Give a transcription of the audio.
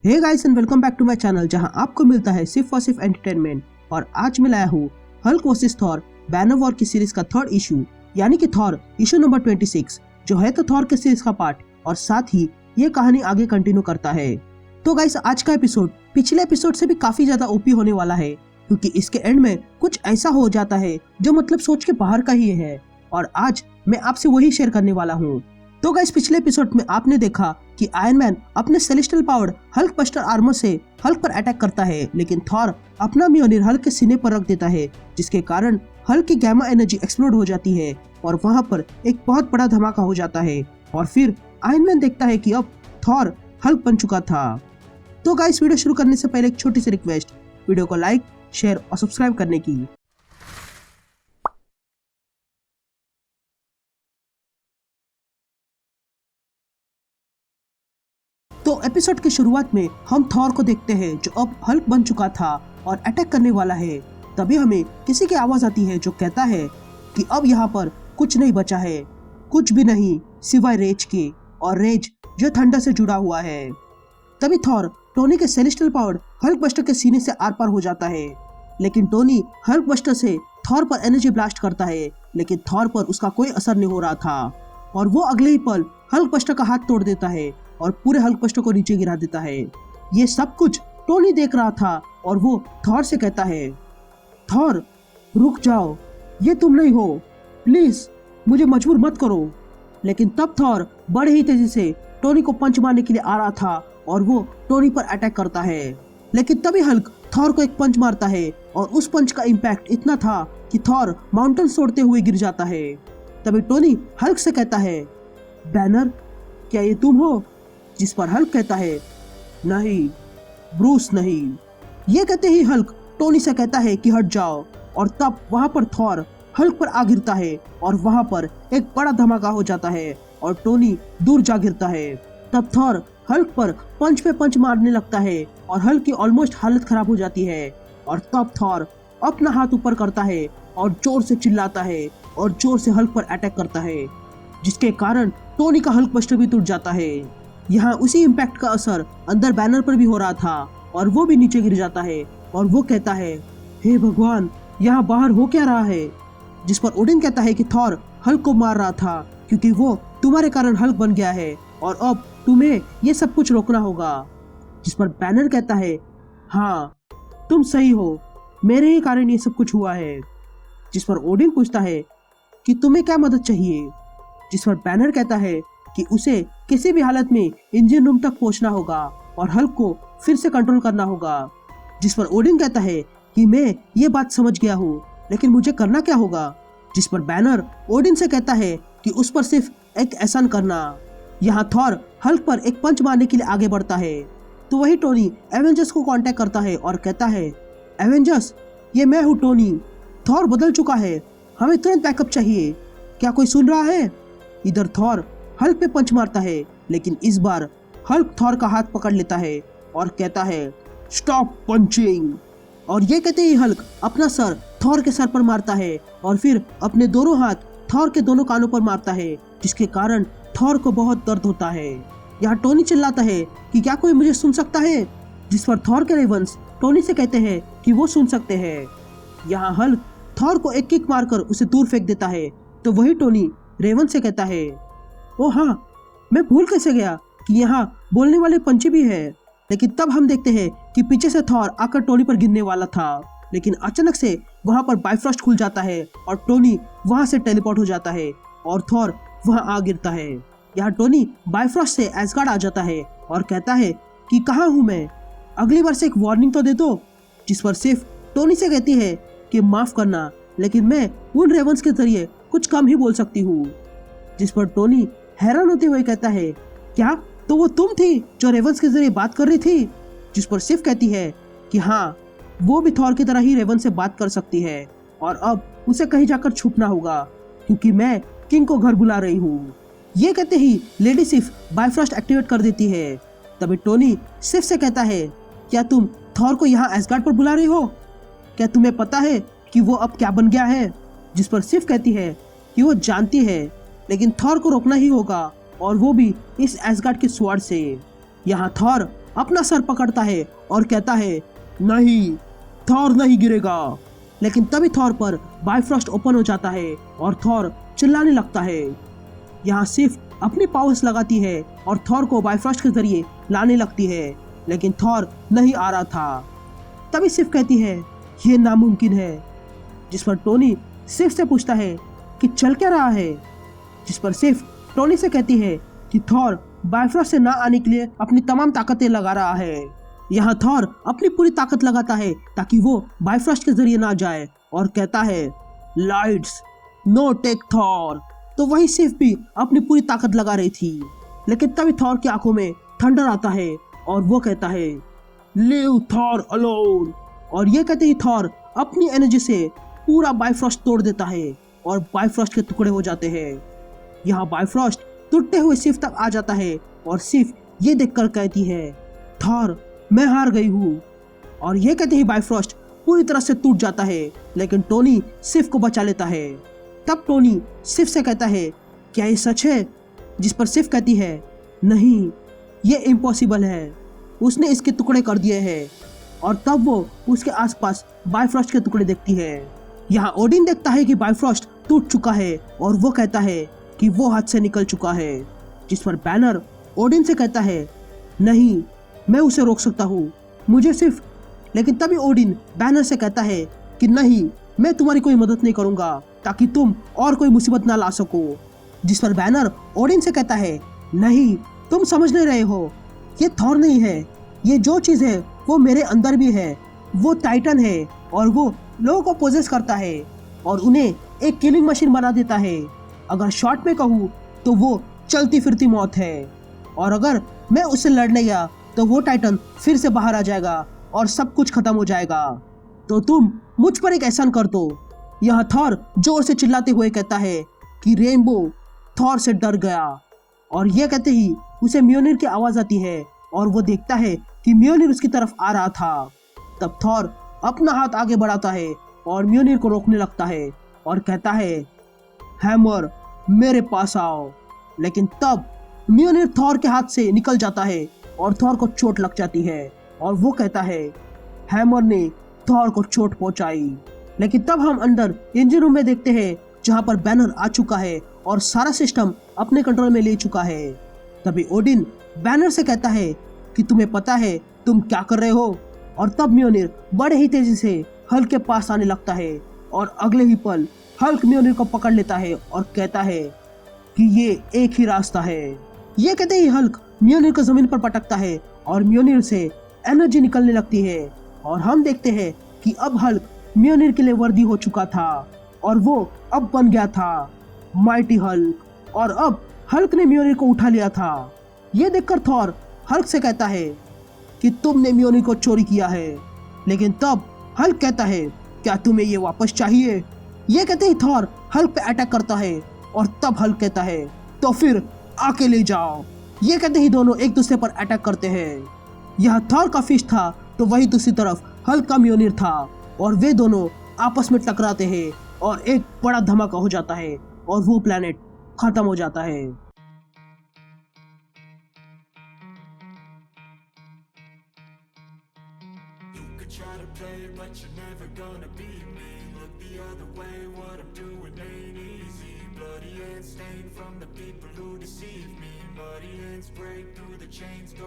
Hey guys and welcome back to my channel जहां आपको मिलता है सिर्फ और सिर्फ एंटरटेनमेंट। और आज मैं लाया हूँ Hulk versus Thor banner war की सीरीज का थर्ड इशू यानी कि थॉर इशू नंबर 26 जो है तो थॉर के सीरीज का पार्ट और साथ ही ये कहानी आगे कंटिन्यू करता है। तो गाइस आज का एपिसोड पिछले एपिसोड से भी काफी ज्यादा ओपी होने वाला है क्योंकि इसके एंड में कुछ ऐसा हो जाता है जो मतलब सोच के बाहर का ही है और आज मैं आपसे वही शेयर करने वाला हूँ। तो गाइस पिछले एपिसोड में आपने देखा कि आयरन मैन अपने celestial powered Hulk buster armour से हल्क पर अटैक करता है, लेकिन थॉर अपना म्योनिर हल्क के सीने पर रख देता है जिसके कारण हल्क की गैमा एनर्जी एक्सप्लोड हो जाती है और वहां पर एक बहुत बड़ा धमाका हो जाता है। और फिर आयरन मैन देखता है कि अब थॉर हल्क बन चुका था। तो गाइस वीडियो शुरू करने से पहले एक छोटी सी रिक्वेस्ट, वीडियो को लाइक शेयर और सब्सक्राइब करने की। तो एपिसोड की शुरुआत में हम थॉर को देखते हैं जो अब हल्क बन चुका था और अटैक करने वाला है। तभी हमें किसी की आवाज आती है जो कहता है कि अब यहाँ पर कुछ नहीं बचा है, कुछ भी नहीं सिवाय रेज के, और रेज जो थंडर से जुड़ा हुआ है। तभी थॉर टोनी के सेलेस्टियल पावर्ड हल्क बस्टर के सीने से आर पार हो जाता है, लेकिन टोनी हल्क बस्टर से थॉर पर एनर्जी ब्लास्ट करता है, लेकिन थॉर पर उसका कोई असर नहीं हो रहा था और वो अगले ही पल हल्क बस्टर का हाथ तोड़ देता है और पूरे हल्क बस्टर को नीचे गिरा देता है। ये सब कुछ टोनी देख रहा था और वो थॉर से कहता है, थॉर रुक जाओ, ये तुम नहीं हो, प्लीज मुझे मजबूर मत करो। लेकिन तब थॉर बड़े ही तेजी से टोनी को पंच मारने के लिए आ रहा था और वो टोनी पर अटैक करता है, लेकिन तभी हल्क थॉर को एक पंच मारता है और उस पंच का इम्पैक्ट इतना था कि थॉर माउंटेन तोड़ते हुए गिर जाता है। तभी टोनी हल्क से कहता है, बैनर क्या ये तुम हो? जिस पर हल्क कहता है, नहीं ब्रूस नहीं। ये कहते ही हल्क टोनी से कहता है कि हट जाओ और तब वहां पर थॉर हल्क पर आ गिरता है और वहां पर एक बड़ा धमाका हो जाता है और टोनी दूर जा गिरता है। तब थॉर हल्क पर पंच पे पंच मारने लगता है और हल्क की ऑलमोस्ट हालत खराब हो जाती है और तब थॉर अपना हाथ ऊपर करता है और जोर से चिल्लाता है और जोर से हल्क पर अटैक करता है जिसके कारण टोनी का हल्क बस्टर भी टूट जाता है। यहाँ उसी इम्पैक्ट का असर अंदर बैनर पर भी हो रहा था और वो भी नीचे गिर जाता है और वो कहता है, हे भगवान यहाँ बाहर हो क्या रहा है? जिस पर ओडिन कहता है कि थॉर हल्क को मार रहा था क्योंकि वो तुम्हारे कारण हल्क बन गया है और अब तुम्हें ये सब कुछ रोकना होगा। जिस पर बैनर कहता है, हाँ तुम सही हो, मेरे ही कारण ये सब कुछ हुआ है। जिस पर ओडिन पूछता है कि तुम्हें क्या मदद चाहिए? जिस पर बैनर कहता है कि उसे किसी भी हालत में इंजन रूम तक पहुंचना होगा और हल्क को फिर से कंट्रोल करना होगा। जिस पर ओडिन कहता है कि मैं ये बात समझ गया हूँ, लेकिन मुझे करना क्या होगा? जिस पर बैनर ओडिन से कहता है कि उस पर सिर्फ एक एहसान करना। यहाँ थॉर हल्क पर एक पंच मारने के लिए आगे बढ़ता है तो वही टोनी एवेंजर्स को कांटेक्ट करता है और कहता है, एवेंजर्स ये मैं हूँ टोनी, थॉर बदल चुका है, हमें तुरंत बैकअप चाहिए, क्या कोई सुन रहा है? इधर थॉर हल्क पे पंच मारता है, लेकिन इस बार हल्क थॉर का हाथ पकड़ लेता है और कहता है, स्टॉप पंचिंग। और ये कहते ही हल्क अपना सर थॉर के सर पर मारता है और फिर अपने दोनों हाथ थॉर के दोनों कानों पर मारता है जिसके कारण थॉर को बहुत दर्द होता है। यहाँ टोनी चिल्लाता है कि क्या कोई मुझे सुन सकता है? जिस पर थॉर के रेवंस टोनी से कहते हैं कि वो सुन सकते हैं। यहाँ हल्क थॉर को एक किक मारकर उसे दूर फेंक देता है तो वही टोनी रेवन से कहता है, ओ हाँ मैं भूल कैसे गया कि यहाँ बोलने वाले पंछी भी है। लेकिन तब हम देखते हैं कि पीछे से थॉर आकर टोनी पर गिरने वाला था, लेकिन अचानक से वहां पर बाइफ्रॉस्ट खुल जाता है और टोनी वहां से टेलीपोर्ट हो जाता है और थॉर वहां आ गिरता है। यहाँ टोनी बाइफ्रॉस्ट से एसगार्ड आ जाता है और कहता है कि कहाँ हूँ मैं, अगली बार से एक वार्निंग तो दे दो। जिस पर सिर्फ टोनी से कहती है कि माफ करना, लेकिन मैं उन रेवंस के जरिए कुछ कम ही बोल सकती हूँ। जिस पर टोनी हैरान होते हुए कहता है, क्या तो वो तुम थी जो रेवंस के जरिए बात कर रही थी? जिस पर सिर्फ कहती है कि हाँ वो भी थॉर की तरह ही रेवन से बात कर सकती है और अब उसे कहीं जाकर छुपना होगा क्योंकि मैं किंग को घर बुला रही हूँ। ये कहते ही लेडी सिफ बाइफ्रॉस्ट एक्टिवेट कर देती है। तभी टोनी सिफ से कहता है, क्या तुम थॉर को यहाँ एसगार्ड पर बुला रही हो? क्या तुम्हें पता है कि वो अब क्या बन गया है? जिस पर सिफ कहती है कि वो जानती है, लेकिन थॉर को रोकना ही होगा और वो भी इस एसगार्ड के स्वॉर्ड से। यहाँ थॉर अपना सर पकड़ता है और कहता है नहीं, थॉर नहीं गिरेगा। लेकिन तभी थॉर पर बाइफ्रॉस्ट ओपन हो जाता है और थॉर चिल्लाने लगता है। यहाँ सिर्फ अपनी पावर्स लगाती है और थॉर को बाइफ्रॉस्ट के जरिए लाने लगती है, लेकिन थॉर नहीं आ रहा था। तभी सिर्फ कहती है ये नामुमकिन है, जिस पर टोनी सिर्फ से पूछता है कि चल क्या रहा है, जिस पर सिर्फ टोनी से कहती है कि थॉर बाइफ्रॉस्ट से ना आने के लिए अपनी तमाम ताकतें लगा रहा है। यहाँ थॉर अपनी पूरी ताकत लगाता है ताकि वो बाइफ्रॉस्ट के जरिए ना जाए और कहता है लाइट्स नो टेक थॉर। तो वही सिर्फ भी अपनी पूरी ताकत लगा रही थी, लेकिन तभी थॉर की आंखों में थंडर आता है और वो कहता है लीव थॉर अलोन। और ये कहते ही थॉर अपनी एनर्जी से पूरा बाइफ्रॉस्ट तोड़ देता है और बाइफ्रॉस्ट के टुकड़े हो जाते हैं। यहाँ बाइफ्रॉस्ट टूटते हुए सिर्फ तक आ जाता है और सिर्फ ये देखकर कहती है थॉर मैं हार गई हूँ। और ये कहते ही बाइफ्रॉस्ट पूरी तरह से टूट जाता है, लेकिन टोनी सिर्फ को बचा लेता है। तब टोनी सिर्फ से कहता है क्या ये सच है, जिस पर सिर्फ कहती है नहीं, ये इम्पॉसिबल है, उसने इसके टुकड़े कर दिए हैं। और तब वो उसके आसपास बाइफ्रॉस्ट के टुकड़े देखती है। यहाँ ओडिन देखता है कि बाइफ्रॉस्ट टूट चुका है और वो कहता है कि वो हाथ से निकल चुका है, जिस पर बैनर ओडिन से कहता है नहीं, मैं उसे रोक सकता हूँ, मुझे सिर्फ। लेकिन तभी ओडिन बैनर से कहता है कि नहीं, मैं तुम्हारी कोई मदद नहीं करूंगा ताकि तुम और कोई मुसीबत ना ला सको। जिस पर बैनर ओडिन से कहता है नहीं, तुम समझ नहीं रहे हो, ये थॉर नहीं है, ये जो चीज है वो मेरे अंदर भी है, वो टाइटन है और वो लोगों को पोजेस करता है और उन्हें एक किलिंग मशीन बना देता है। अगर शॉर्ट में कहूँ तो वो चलती फिरती मौत है, और अगर मैं उससे लड़ने गया तो वो टाइटन फिर से बाहर आ जाएगा और सब कुछ खत्म हो जाएगा। तो तुम मुझ पर एक एहसान कर दो। यह थॉर जोर से चिल्लाते हुए कहता है कि रेनबो थॉर से डर गया। और यह कहते ही उसे म्योनिर की आवाज आती है और वो देखता है कि म्योनिर उसकी तरफ आ रहा था। तब थॉर अपना हाथ आगे बढ़ाता है और म्योनिर को रोकने लगता है और कहता है हैमर मेरे पास आओ। लेकिन तब म्योनिर थॉर के हाथ से निकल जाता है और थॉर को चोट लग जाती है और वो कहता है हैमर ने थॉर को चोट पहुंचाई। लेकिन तब हम अंदर इंजन रूम में देखते हैं जहां पर बैनर आ चुका है और सारा सिस्टम अपने कंट्रोल में ले चुका है। तभी ओडिन बैनर से कहता है कि तुम्हें पता है तुम क्या कर रहे हो। और तब म्योनिर बड़े ही तेजी से हल्क के पास आने लगता है और अगले ही पल हल्क म्योनिर को पकड़ लेता है और कहता है कि ये एक ही रास्ता है। ये कहते ही हल्क म्योनिर को जमीन पर पटकता है और म्योनिर से एनर्जी निकलने लगती है और हम देखते हैं कि अब हल्क म्योनिर के लिए वर्दी हो चुका था और वो अब बन गया था माइटी हल्क। और अब हल्क ने म्योनिर को उठा लिया था। ये देखकर थॉर हल्क से कहता है कि तुमने म्योनिर को चोरी किया है। लेकिन तब हल्क कहता है क्या तुम्हें ये वापस चाहिए। ये कहते ही थॉर हल्क पे अटैक करता है और तब हल्क कहता है तो फिर आके ले जाओ। ये कहते ही दोनों एक दूसरे पर अटैक करते हैं। यह थॉर का फिश था तो वही दूसरी तरफ हल्क का म्योनिर था और वे दोनों आपस में टकराते हैं और एक बड़ा धमाका हो जाता है और वो प्लेनेट खत्म हो जाता है। Try to play, but you're never gonna beat me. Look the other way, what I'm doing ain't easy. Bloody hands stained from the people who deceive me. Muddy hands break through the chains.